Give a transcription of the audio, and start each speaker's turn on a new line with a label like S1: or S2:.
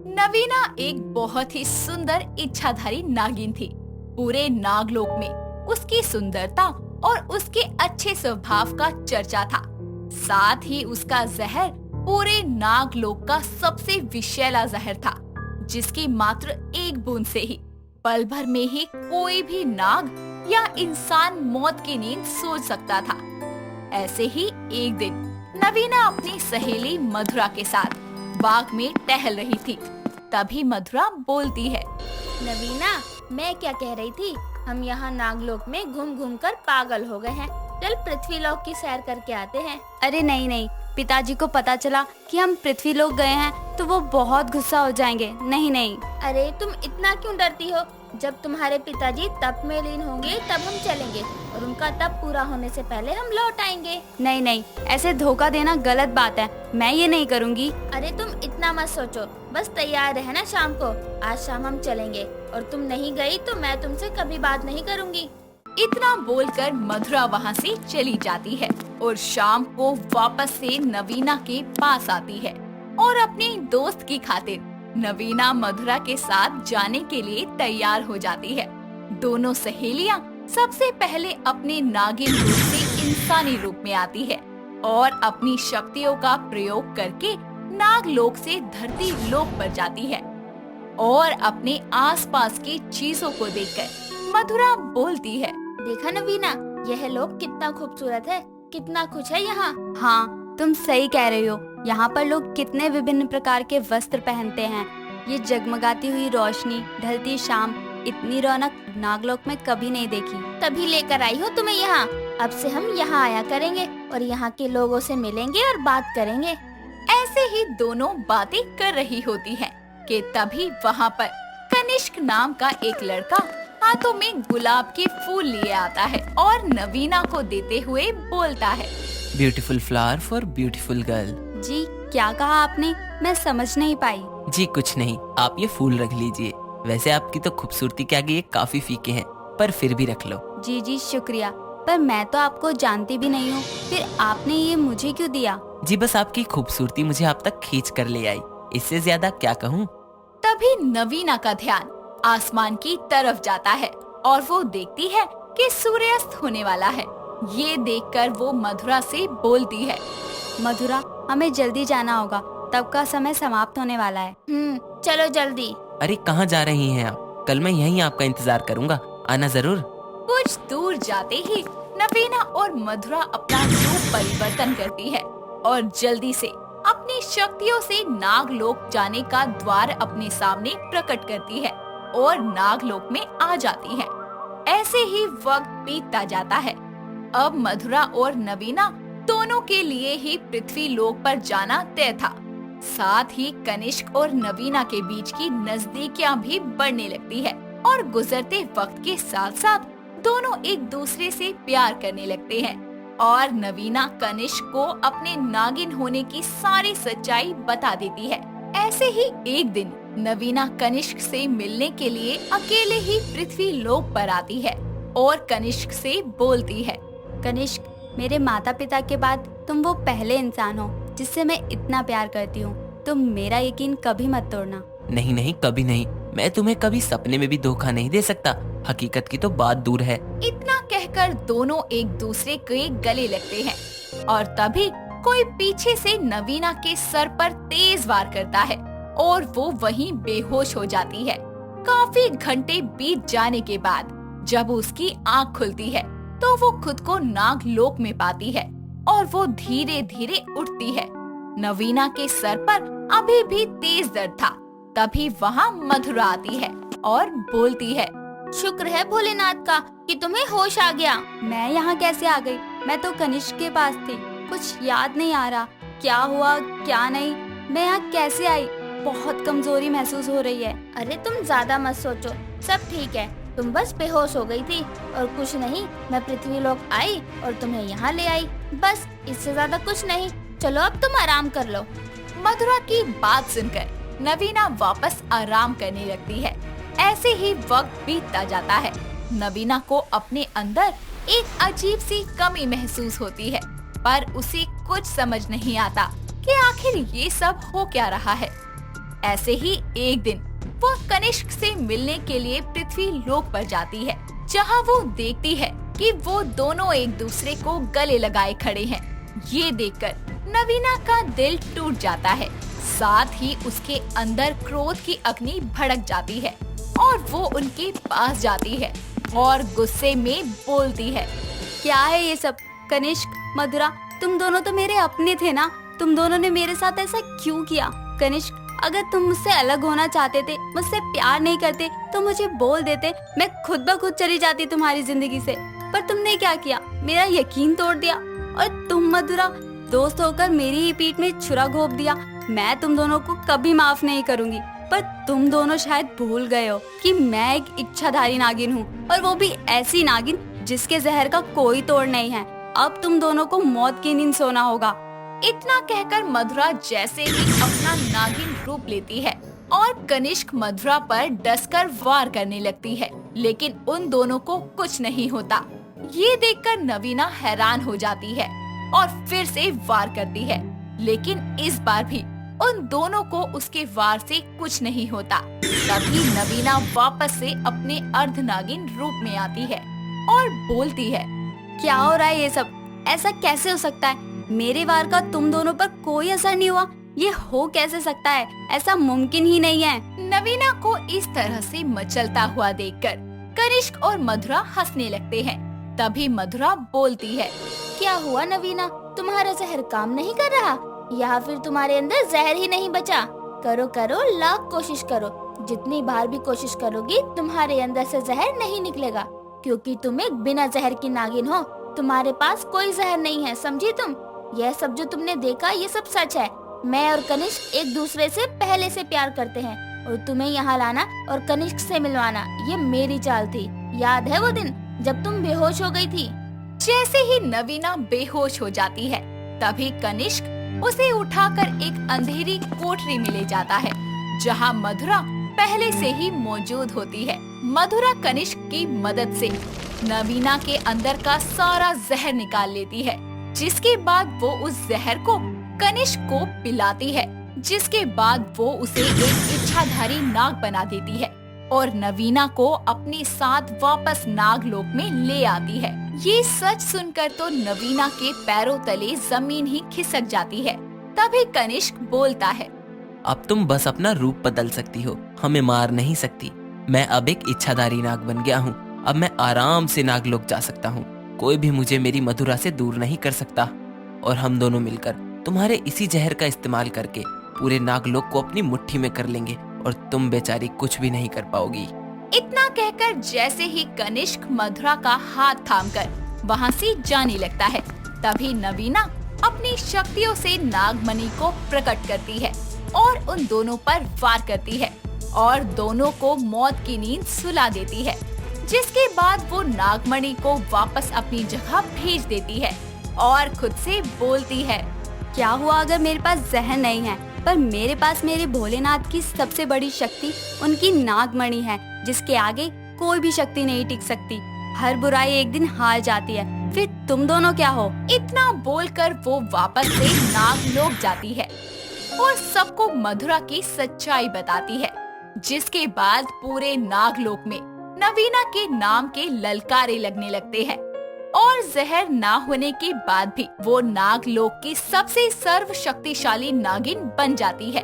S1: नवीना एक बहुत ही सुंदर इच्छाधारी नागिन थी। पूरे नागलोक में उसकी सुंदरता और उसके अच्छे स्वभाव का चर्चा था। साथ ही उसका जहर पूरे नागलोक का सबसे विषैला जहर था, जिसकी मात्र एक बूंद से ही पल भर में ही कोई भी नाग या इंसान मौत की नींद सो सकता था। ऐसे ही एक दिन नवीना अपनी सहेली मधुरा के साथ बाग में टहल रही थी। तभी मधुरा बोलती है,
S2: नवीना, मैं क्या कह रही थी, हम यहाँ नागलोक में घूम घूम कर पागल हो गए हैं। चल पृथ्वीलोक की सैर करके आते हैं।
S3: अरे नहीं नहीं, पिताजी को पता चला कि हम पृथ्वीलोक गए हैं तो वो बहुत गुस्सा हो जाएंगे। नहीं नहीं।
S2: अरे तुम इतना क्यों डरती हो? जब तुम्हारे पिताजी तप में लीन होंगे तब हम चलेंगे और उनका तप पूरा होने से पहले हम लौट आएंगे।
S3: नहीं नहीं, ऐसे धोखा देना गलत बात है, मैं ये नहीं करूँगी।
S2: अरे तुम इतना मत सोचो, बस तैयार रहना शाम को। आज शाम हम चलेंगे और तुम नहीं गई तो मैं तुमसे कभी बात नहीं करूँगी।
S1: इतना बोलकर मधुरा वहाँ से चली जाती है और शाम को वापस से नवीना के पास आती है और अपनी दोस्त की खातिर नवीना मधुरा के साथ जाने के लिए तैयार हो जाती है। दोनों सहेलियां सबसे पहले अपने नागिन रूप से इंसानी रूप में आती है और अपनी शक्तियों का प्रयोग करके नागलोक से धरती लोक पर जाती है और अपने आसपास की चीजों को देखकर मधुरा बोलती है,
S2: देखा नवीना, यह लोक कितना खूबसूरत है, कितना कुछ है यहाँ।
S3: हाँ, तुम सही कह रही हो। यहाँ पर लोग कितने विभिन्न प्रकार के वस्त्र पहनते हैं। ये जगमगाती हुई रोशनी, ढलती शाम, इतनी रौनक नागलोक में कभी नहीं देखी।
S2: तभी लेकर आई हो तुम्हें यहाँ। अब से हम यहाँ आया करेंगे और यहाँ के लोगों से मिलेंगे और बात करेंगे।
S1: ऐसे ही दोनों बातें कर रही होती हैं कि तभी वहाँ पर कनिष्क नाम का एक लड़का हाथों में गुलाब के फूल लिए आता है और नवीना को देते हुए बोलता है,
S4: beautiful flower for beautiful girl.
S3: जी क्या कहा आपने? मैं समझ नहीं पाई।
S4: जी कुछ नहीं, आप ये फूल रख लीजिए। वैसे आपकी तो खूबसूरती के आगे ये काफी फीके हैं, पर फिर भी रख लो।
S3: जी जी शुक्रिया, पर मैं तो आपको जानती भी नहीं हूँ, फिर आपने ये मुझे क्यों दिया?
S4: जी बस आपकी खूबसूरती मुझे आप तक खींच कर ले आई, इससे ज्यादा क्या कहूँ।
S1: तभी नवीना का ध्यान आसमान की तरफ जाता है और वो देखती है कि सूर्यास्त होने वाला है। ये देखकर वो मधुरा से बोलती है,
S3: मधुरा, हमें जल्दी जाना होगा, तब का समय समाप्त होने वाला है।
S2: चलो जल्दी।
S4: अरे कहाँ जा रही हैं आप? कल मैं यहीं आपका इंतजार करूँगा, आना जरूर।
S1: कुछ दूर जाते ही नवीना और मधुरा अपना रूप परिवर्तन करती है और जल्दी से अपनी शक्तियों से नागलोक जाने का द्वार अपने सामने प्रकट करती है और नागलोक में आ जाती है। ऐसे ही वक्त बीतता जाता है। अब मधुरा और नवीना दोनों के लिए ही पृथ्वी लोक पर जाना तय था। साथ ही कनिष्क और नवीना के बीच की नजदीकियां भी बढ़ने लगती है और गुजरते वक्त के साथ साथ दोनों एक दूसरे से प्यार करने लगते हैं और नवीना कनिष्क को अपने नागिन होने की सारी सच्चाई बता देती है। ऐसे ही एक दिन नवीना कनिष्क से मिलने के लिए अकेले ही पृथ्वी लोक पर आती है और कनिष्क से बोलती है,
S3: कनिष्क, मेरे माता पिता के बाद तुम वो पहले इंसान हो जिससे मैं इतना प्यार करती हूँ। तुम मेरा यकीन कभी मत तोड़ना।
S4: नहीं नहीं, कभी नहीं। मैं तुम्हें कभी सपने में भी धोखा नहीं दे सकता। हकीकत की तो बात दूर है।
S1: इतना कहकर दोनों एक दूसरे के गले लगते हैं और तभी कोई पीछे से नवीना के सर पर तेज वार करता है और वो वहीं बेहोश हो जाती है। काफी घंटे बीत जाने के बाद जब उसकी आँख खुलती है तो वो खुद को नागलोक में पाती है और वो धीरे धीरे उठती है। नवीना के सर पर अभी भी तेज दर्द था। तभी वहाँ मधुरा आती है और बोलती है,
S2: शुक्र है भोलेनाथ का कि तुम्हें होश आ गया।
S3: मैं यहाँ कैसे आ गई? मैं तो कनिष्क के पास थी, कुछ याद नहीं आ रहा, क्या हुआ क्या नहीं। मैं यहाँ कैसे आई? बहुत कमजोरी महसूस हो रही है।
S2: अरे तुम ज्यादा मत सोचो, सब ठीक है। तुम बस बेहोश हो गई थी और कुछ नहीं। मैं पृथ्वी लोक आई और तुम्हें यहाँ ले आई, बस इससे ज्यादा कुछ नहीं। चलो अब तुम आराम कर लो।
S1: मधुरा की बात सुनकर नवीना वापस आराम करने लगती है। ऐसे ही वक्त बीतता जाता है। नवीना को अपने अंदर एक अजीब सी कमी महसूस होती है, पर उसे कुछ समझ नहीं आता कि आखिर ये सब हो क्या रहा है। ऐसे ही एक दिन वो कनिष्क से मिलने के लिए पृथ्वी लोक पर जाती है, जहाँ वो देखती है कि वो दोनों एक दूसरे को गले लगाए खड़े हैं। ये देखकर नवीना का दिल टूट जाता है। साथ ही उसके अंदर क्रोध की अग्नि भड़क जाती है और वो उनके पास जाती है और गुस्से में बोलती है,
S3: क्या है ये सब? कनिष्क, मधुरा, तुम दोनों तो मेरे अपने थे ना, तुम दोनों ने मेरे साथ ऐसा क्यों किया? कनिष्क, अगर तुम मुझसे अलग होना चाहते थे, मुझसे प्यार नहीं करते तो मुझे बोल देते, मैं खुद ब खुद चली जाती तुम्हारी जिंदगी से। पर तुमने क्या किया? मेरा यकीन तोड़ दिया। और तुम मधुरा, दोस्त होकर मेरी ही पीठ में छुरा घोंप दिया। मैं तुम दोनों को कभी माफ नहीं करूंगी। पर तुम दोनों शायद भूल गए हो कि मैं एक इच्छाधारी नागिन हूँ, और वो भी ऐसी नागिन जिसके जहर का कोई तोड़ नहीं है। अब तुम दोनों को मौत की नींद सोना होगा।
S1: इतना कहकर मधुरा जैसे ही अपना नागिन रूप लेती है और कनिष्क मधुरा पर डसकर वार करने लगती है, लेकिन उन दोनों को कुछ नहीं होता। ये देखकर नवीना हैरान हो जाती है और फिर से वार करती है, लेकिन इस बार भी उन दोनों को उसके वार से कुछ नहीं होता। तभी नवीना वापस से अपने अर्धनागिन रूप में आती है और बोलती है,
S3: क्या हो रहा है ये सब? ऐसा कैसे हो सकता है? मेरे वार का तुम दोनों पर कोई असर नहीं हुआ। ये हो कैसे सकता है? ऐसा मुमकिन ही नहीं है।
S1: नवीना को इस तरह से मचलता हुआ देखकर कनिष्क और मधुरा हंसने लगते हैं। तभी मधुरा बोलती है,
S2: क्या हुआ नवीना, तुम्हारा जहर काम नहीं कर रहा या फिर तुम्हारे अंदर जहर ही नहीं बचा? करो करो, लाख कोशिश करो, जितनी बार भी कोशिश करोगी तुम्हारे अंदर से जहर नहीं निकलेगा, क्योंकि तुम एक बिना जहर की नागिन हो। तुम्हारे पास कोई जहर नहीं है, समझी तुम? यह सब जो तुमने देखा ये सब सच है। मैं और कनिष्क एक दूसरे से पहले से प्यार करते हैं और तुम्हें यहाँ लाना और कनिष्क से मिलवाना ये मेरी चाल थी। याद है वो दिन जब तुम बेहोश हो गई थी?
S1: जैसे ही नवीना बेहोश हो जाती है, तभी कनिष्क उसे उठाकर एक अंधेरी कोठरी में ले जाता है, जहाँ मधुरा पहले से ही मौजूद होती है। मधुरा कनिष्क की मदद से नवीना के अंदर का सारा जहर निकाल लेती है, जिसके बाद वो उस जहर को कनिष्क को पिलाती है, जिसके बाद वो उसे एक इच्छाधारी नाग बना देती है और नवीना को अपने साथ वापस नागलोक में ले आती है। ये सच सुनकर तो नवीना के पैरों तले जमीन ही खिसक जाती है। तभी कनिष्क बोलता है,
S4: अब तुम बस अपना रूप बदल सकती हो, हमें मार नहीं सकती। मैं अब एक इच्छाधारी नाग बन गया हूँ। अब मैं आराम से नागलोक जा सकता हूँ। कोई भी मुझे मेरी मधुरा से दूर नहीं कर सकता। और हम दोनों मिलकर तुम्हारे इसी जहर का इस्तेमाल करके पूरे नागलोक को अपनी मुट्ठी में कर लेंगे और तुम बेचारी कुछ भी नहीं कर पाओगी।
S1: इतना कहकर जैसे ही कनिष्क मधुरा का हाथ थामकर वहाँ से जाने लगता है, तभी नवीना अपनी शक्तियों से नागमणि को प्रकट करती है और उन दोनों पर वार करती है और दोनों को मौत की नींद सुला देती है, जिसके बाद वो नागमणि को वापस अपनी जगह भेज देती है और खुद से बोलती है,
S3: क्या हुआ अगर मेरे पास जहर नहीं है, पर मेरे पास मेरे भोलेनाथ की सबसे बड़ी शक्ति उनकी नागमणि है, जिसके आगे कोई भी शक्ति नहीं टिक सकती। हर बुराई एक दिन हार जाती है। फिर तुम दोनों क्या हो?
S1: इतना बोलकर वो वापस से नागलोक जाती है और सबको मधुरा की सच्चाई बताती है, जिसके बाद पूरे नागलोक में नवीना के नाम के ललकारे लगने लगते हैं और जहर ना होने के बाद भी वो नागलोक की सबसे सर्वशक्तिशाली नागिन बन जाती है।